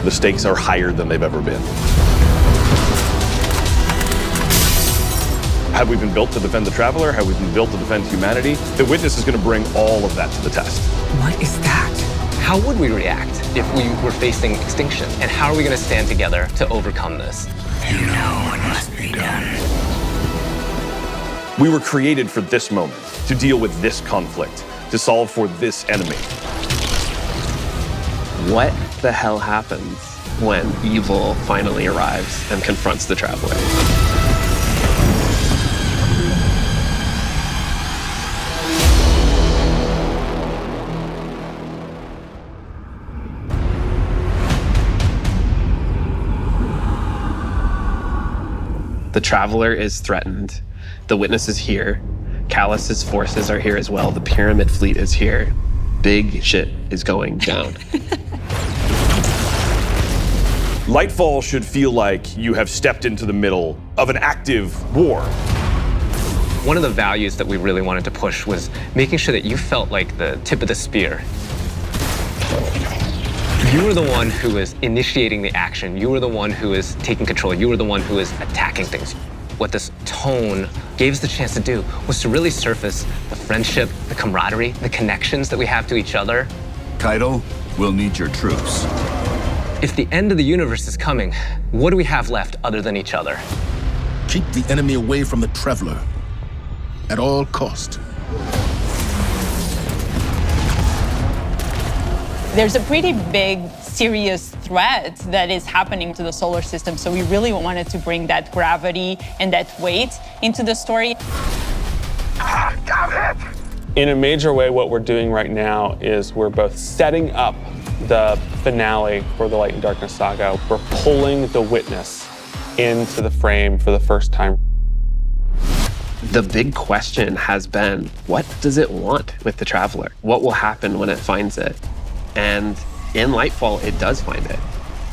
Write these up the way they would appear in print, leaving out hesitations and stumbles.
The stakes are higher than they've ever been. Have we been built to defend the Traveler? Have we been built to defend humanity? The Witness is going to bring all of that to the test. What is that? How would we react if we were facing extinction? And how are we going to stand together to overcome this? You know what must be done. We were created for this moment, to deal with this conflict, to solve for this enemy. What the hell happens when evil finally arrives and confronts the Traveler? The Traveler is threatened. The Witness is here. Callus's forces are here as well. The Pyramid fleet is here. Big shit is going down. Lightfall should feel like you have stepped into the middle of an active war. One of the values that we really wanted to push was making sure that you felt like the tip of the spear. You were the one who is initiating the action. You were the one who is taking control. You were the one who is attacking things. What this tone gave us the chance to do was to really surface the friendship, the camaraderie, the connections that we have to each other. Kaido, we'll need your troops. If the end of the universe is coming, what do we have left other than each other? Keep the enemy away from the Traveler at all cost. There's a pretty big, serious threat that is happening to the solar system, so we really wanted to bring that gravity and that weight into the story. Got it! In a major way, what we're doing right now is we're both setting up the finale for the Light and Darkness saga. We're pulling the Witness into the frame for the first time. The big question has been, what does it want with the Traveler? What will happen when it finds it? And in Lightfall, it does find it.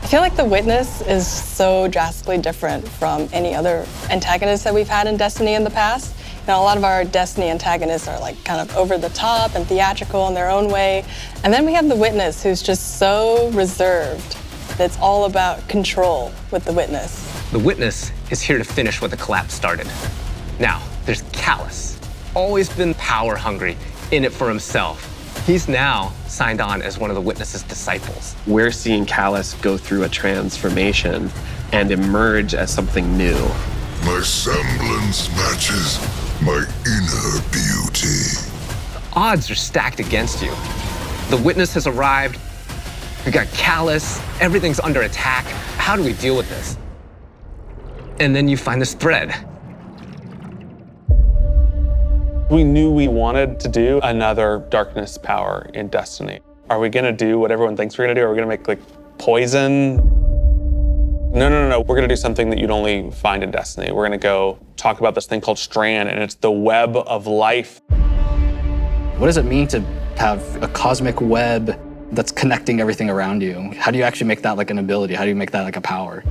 I feel like the Witness is so drastically different from any other antagonist that we've had in Destiny in the past. You know, a lot of our Destiny antagonists are like kind of over the top and theatrical in their own way. And then we have the Witness, who's just so reserved. It's all about control with the Witness. The Witness is here to finish what the collapse started. Now, there's Callus, always been power hungry, in it for himself. He's now signed on as one of the Witness's disciples. We're seeing Callus go through a transformation and emerge as something new. My semblance matches my inner beauty. The odds are stacked against you. The Witness has arrived. We got Callus. Everything's under attack. How do we deal with this? And then you find this thread. We knew we wanted to do another darkness power in Destiny. Are we gonna do what everyone thinks we're gonna do? Are we gonna make like poison? No. We're gonna do something that you'd only find in Destiny. We're gonna go talk about this thing called Strand, and it's the web of life. What does it mean to have a cosmic web that's connecting everything around you? How do you actually make that like an ability? How do you make that like a power?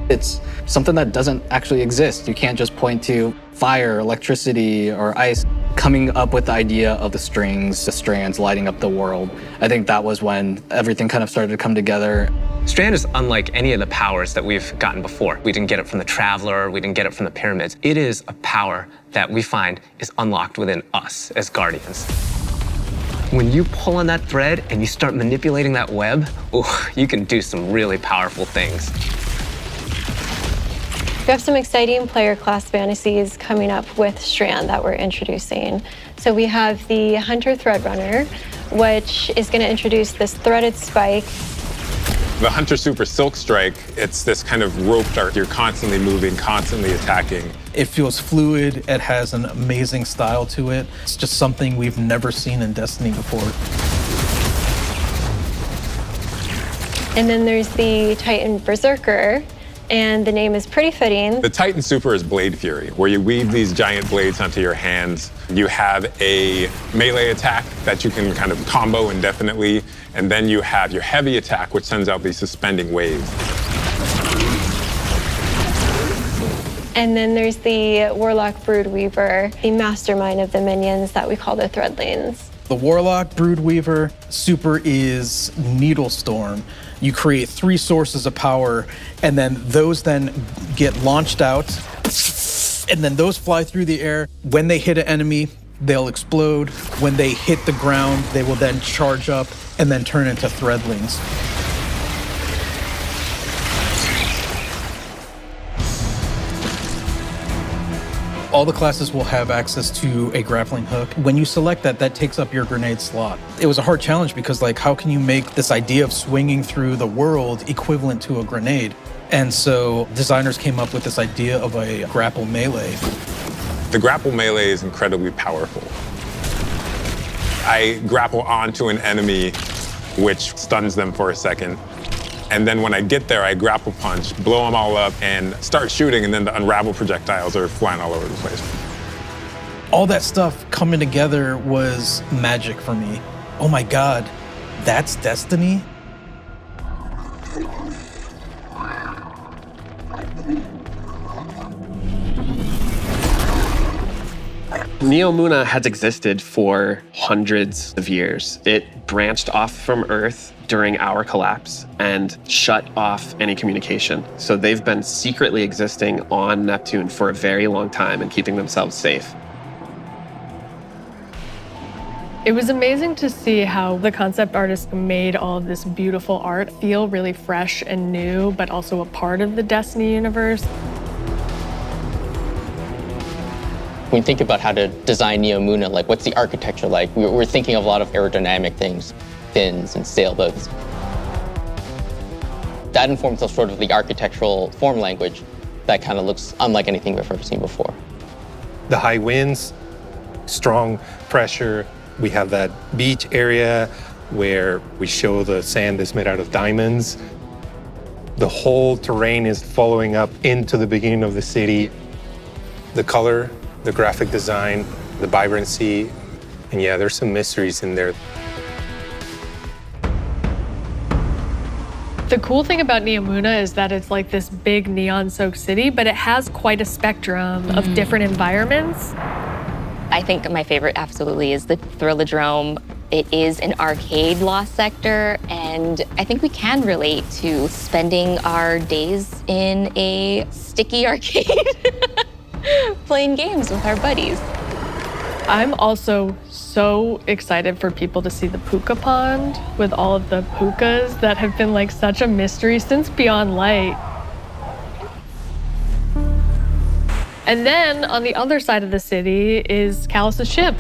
It's something that doesn't actually exist. You can't just point to fire, electricity, or ice. Coming up with the idea of the strings, the strands lighting up the world, I think that was when everything kind of started to come together. Strand is unlike any of the powers that we've gotten before. We didn't get it from the Traveler, we didn't get it from the Pyramids. It is a power that we find is unlocked within us as Guardians. When you pull on that thread and you start manipulating that web, you can do some really powerful things. We have some exciting player class fantasies coming up with Strand that we're introducing. So we have the Hunter Threadrunner, which is going to introduce this threaded spike. The Hunter Super Silk Strike, it's this kind of rope dart. You're constantly moving, constantly attacking. It feels fluid. It has an amazing style to it. It's just something we've never seen in Destiny before. And then there's the Titan Berserker, and the name is pretty fitting. The Titan Super is Blade Fury, where you weave these giant blades onto your hands. You have a melee attack that you can kind of combo indefinitely, and then you have your heavy attack, which sends out these suspending waves. And then there's the Warlock Broodweaver, the mastermind of the minions that we call the Threadlings. The Warlock, Broodweaver, super is Needlestorm. You create 3 sources of power, and then those then get launched out, and then those fly through the air. When they hit an enemy, they'll explode. When they hit the ground, they will then charge up and then turn into Threadlings. All the classes will have access to a grappling hook. When you select that, that takes up your grenade slot. It was a hard challenge because, like, how can you make this idea of swinging through the world equivalent to a grenade? And so designers came up with this idea of a grapple melee. The grapple melee is incredibly powerful. I grapple onto an enemy, which stuns them for a second. And then when I get there, I grapple punch, blow them all up, and start shooting, and then the unravel projectiles are flying all over the place. All that stuff coming together was magic for me. Oh my God, that's Destiny? Neomuna has existed for hundreds of years. It branched off from Earth during our collapse and shut off any communication. So they've been secretly existing on Neptune for a very long time and keeping themselves safe. It was amazing to see how the concept artist made all of this beautiful art feel really fresh and new, but also a part of the Destiny universe. When you think about how to design Neomuna, like what's the architecture like? We're thinking of a lot of aerodynamic things, fins and sailboats. That informs us sort of the architectural form language that kind of looks unlike anything we've ever seen before. The high winds, strong pressure. We have that beach area where we show the sand is made out of diamonds. The whole terrain is following up into the beginning of the city. The color, the graphic design, the vibrancy, and yeah, there's some mysteries in there. The cool thing about Neomuna is that it's like this big neon-soaked city, but it has quite a spectrum of different environments. I think my favorite absolutely is the Thrillodrome. It is an arcade lost sector, and I think we can relate to spending our days in a sticky arcade playing games with our buddies. I'm also so excited for people to see the puka pond with all of the pukas that have been like such a mystery since Beyond Light. And then on the other side of the city is Callus's ship.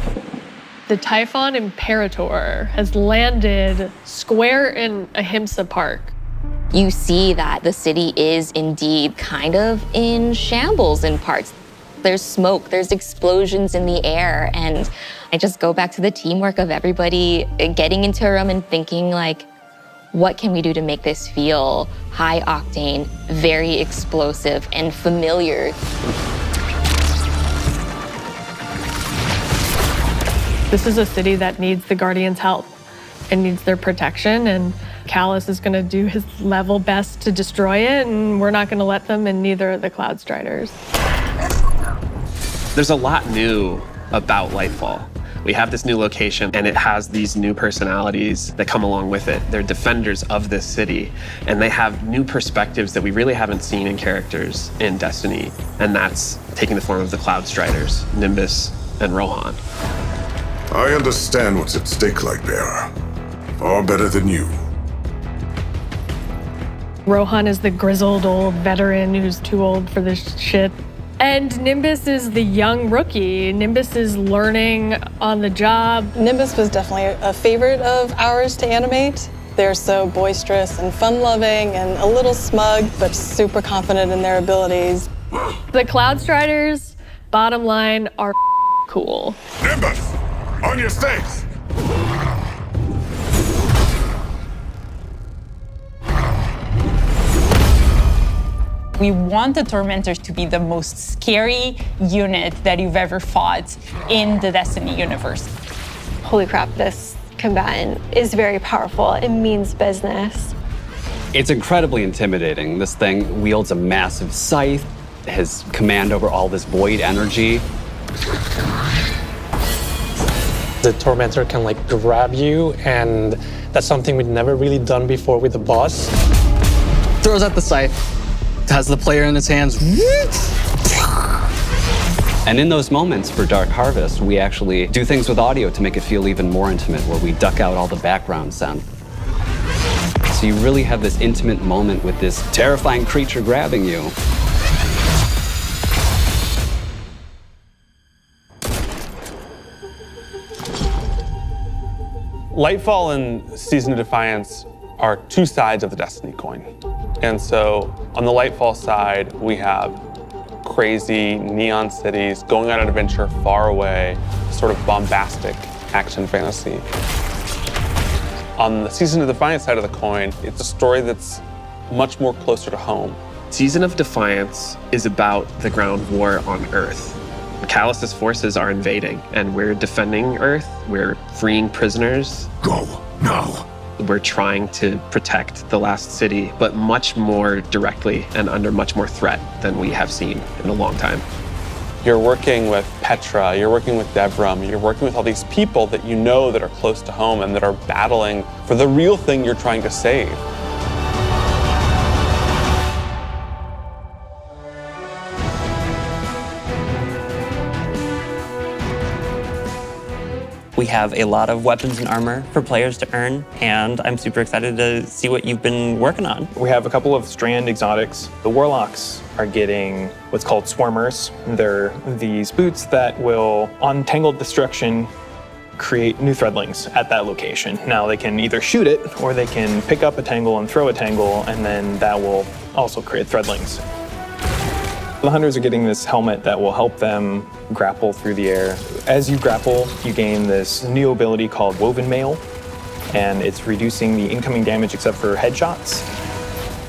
The Typhon Imperator has landed square in Ahimsa Park. You see that the city is indeed kind of in shambles in parts. There's smoke, there's explosions in the air, and I just go back to the teamwork of everybody getting into a room and thinking like, what can we do to make this feel high octane, very explosive, and familiar? This is a city that needs the Guardians' help and needs their protection, and Callus is gonna do his level best to destroy it, and we're not gonna let them, and neither are the Cloud Striders. There's a lot new about Lightfall. We have this new location, and it has these new personalities that come along with it. They're defenders of this city, and they have new perspectives that we really haven't seen in characters in Destiny, and that's taking the form of the Cloud Striders, Nimbus and Rohan. I understand what's at stake, Lightbearer. Far better than you. Rohan is the grizzled old veteran who's too old for this shit. And Nimbus is the young rookie. Nimbus is learning on the job. Nimbus was definitely a favorite of ours to animate. They're so boisterous and fun-loving and a little smug, but super confident in their abilities. The Cloud Striders, bottom line, are cool. Nimbus, on your stakes! We want the Tormentors to be the most scary unit that you've ever fought in the Destiny universe. Holy crap, this combatant is very powerful. It means business. It's incredibly intimidating. This thing wields a massive scythe, has command over all this void energy. The Tormentor can like grab you, and that's something we'd never really done before with the boss. Throws out the scythe, has the player in his hands. And in those moments for Dark Harvest, we actually do things with audio to make it feel even more intimate, where we duck out all the background sound. So you really have this intimate moment with this terrifying creature grabbing you. Lightfall and Season of Defiance are two sides of the Destiny coin. And so on the Lightfall side, we have crazy neon cities going on an adventure far away, sort of bombastic action fantasy. On the Season of Defiance side of the coin, it's a story that's much more closer to home. Season of Defiance is about the ground war on Earth. Callus's forces are invading, and we're defending Earth. We're freeing prisoners. Go now. We're trying to protect the last city, but much more directly and under much more threat than we have seen in a long time. You're working with Petra, you're working with Devram, you're working with all these people that you know that are close to home and that are battling for the real thing you're trying to save. We have a lot of weapons and armor for players to earn, and I'm super excited to see what you've been working on. We have a couple of Strand exotics. The Warlocks are getting what's called Swarmers. They're these boots that will, on Tangled Destruction, create new threadlings at that location. Now they can either shoot it, or they can pick up a tangle and throw a tangle, and then that will also create threadlings. The Hunters are getting this helmet that will help them grapple through the air. As you grapple, you gain this new ability called Woven Mail, and it's reducing the incoming damage except for headshots.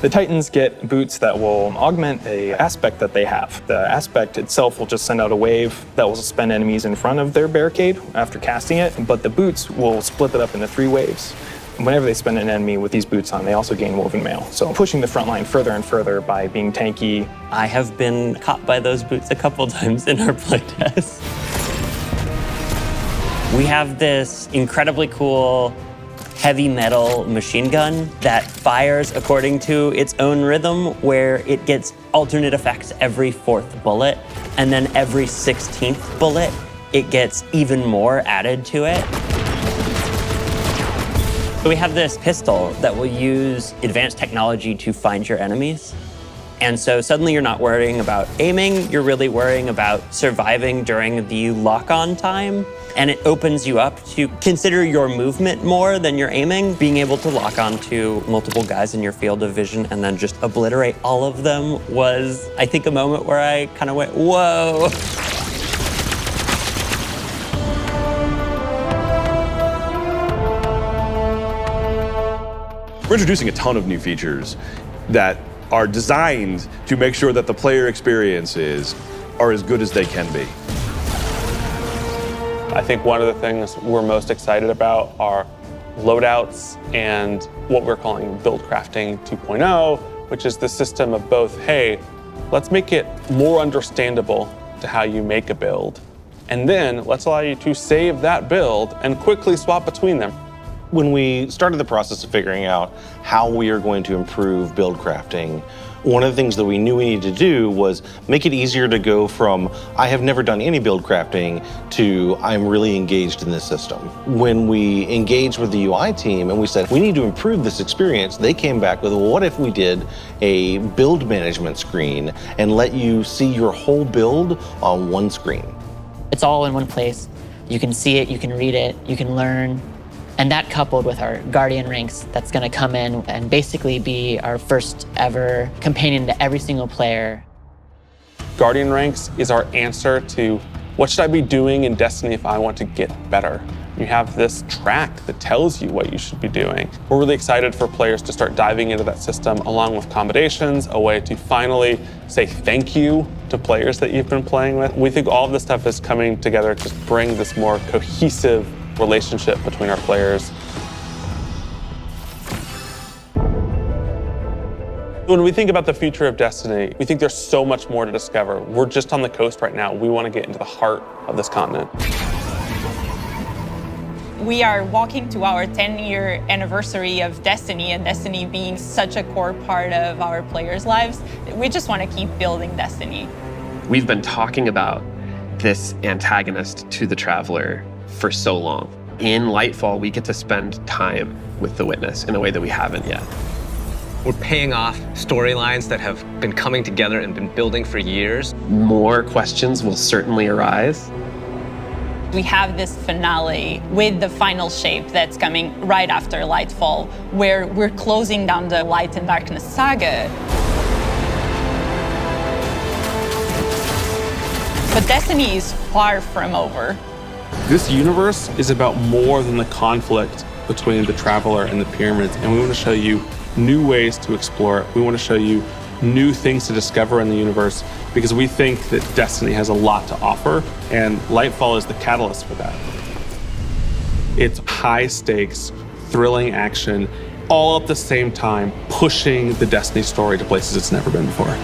The Titans get boots that will augment an aspect that they have. The aspect itself will just send out a wave that will suspend enemies in front of their barricade after casting it, but the boots will split it up into 3 waves. Whenever they spend an enemy with these boots on, they also gain Woven Mail. So pushing the front line further and further by being tanky. I have been caught by those boots a couple times in our playtest. We have this incredibly cool heavy metal machine gun that fires according to its own rhythm, where it gets alternate effects every 4th bullet, and then every 16th bullet, it gets even more added to it. So we have this pistol that will use advanced technology to find your enemies. And so suddenly you're not worrying about aiming, you're really worrying about surviving during the lock-on time. And it opens you up to consider your movement more than your aiming. Being able to lock on to multiple guys in your field of vision and then just obliterate all of them was, I think, a moment where I kind of went, whoa. We're introducing a ton of new features that are designed to make sure that the player experiences are as good as they can be. I think one of the things we're most excited about are loadouts and what we're calling build crafting 2.0, which is the system of both, hey, let's make it more understandable to how you make a build, and then let's allow you to save that build and quickly swap between them. When we started the process of figuring out how we are going to improve build crafting, one of the things that we knew we needed to do was make it easier to go from, I have never done any build crafting, to I'm really engaged in this system. When we engaged with the UI team and we said, we need to improve this experience, they came back with, well, what if we did a build management screen and let you see your whole build on one screen? It's all in one place. You can see it, you can read it, you can learn. And that coupled with our Guardian ranks that's gonna come in and basically be our first ever companion to every single player. Guardian ranks is our answer to what should I be doing in Destiny if I want to get better? You have this track that tells you what you should be doing. We're really excited for players to start diving into that system along with accommodations, a way to finally say thank you to players that you've been playing with. We think all of this stuff is coming together to bring this more cohesive relationship between our players. When we think about the future of Destiny, we think there's so much more to discover. We're just on the coast right now. We want to get into the heart of this continent. We are walking to our 10-year anniversary of Destiny, and Destiny being such a core part of our players' lives. We just want to keep building Destiny. We've been talking about this antagonist to the Traveler for so long. In Lightfall, we get to spend time with the Witness in a way that we haven't yet. We're paying off storylines that have been coming together and been building for years. More questions will certainly arise. We have this finale with the final shape that's coming right after Lightfall, where we're closing down the Light and Darkness saga. But Destiny is far from over. This universe is about more than the conflict between the Traveler and the Pyramids, and we want to show you new ways to explore it. We want to show you new things to discover in the universe because we think that Destiny has a lot to offer, and Lightfall is the catalyst for that. It's high stakes, thrilling action, all at the same time pushing the Destiny story to places it's never been before.